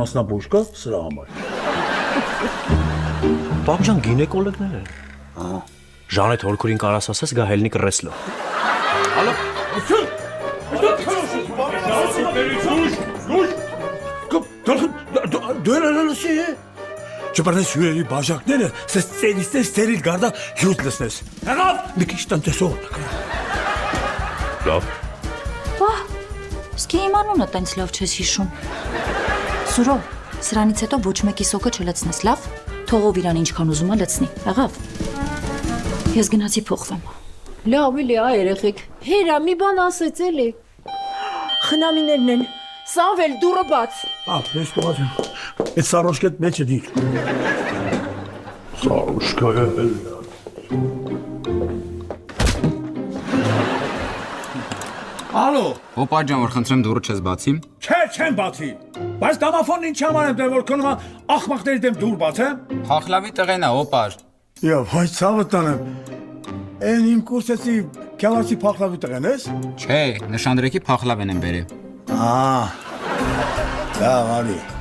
անասնաբույժ կա սրա համար։ Բաբջան գինեկոլոգներ են։ Ժանետ հորքուրին կարաս ասես գա հելնի կռեսլո։ Ալո։ Դու լսի։ Չպարես հյուրերի բաժակները, սես ծերիստես ծերիլ գարդա հյութ լսնես։ Հեղավ, մի քիչ տնտեսող։ Լավ։ Վահ, սկի իմ անունը տենց լավ չես հիշում։ Սուրո, սրանից հետո ոչ մեկի սոկը չլցնես, լավ։ Թողով իրան ինչքան ուզում է լցնի, եղավ։ Ես գնացի փոխվեմ։ Լավ էլի այ երեխեք, հերա մի բան ասեց էլի։ Խնամիներն են, Սամվել դուրը բաց։ Ես կողացեմ, այդ սարոշկետ մեջը դիր։ Սարոշկա է։ Ալո։ Օպա ջան, որ խնդրեմ դուրը չես բացի։ Չէ, չեմ բացի։ Բայց դամաֆոնն ինչ համար եմ դեր որ կնում ախմախների դեմ դուր բացեմ։ Փախլավի տղեն է, օպար։ Եվ հայ ցավը տանեմ։ Այն իմ կուրսեցի քյավացի փախլավի տղեն ես։ Չէ, նշանդրեկի փախլավեն են բերել։ Լավ արի։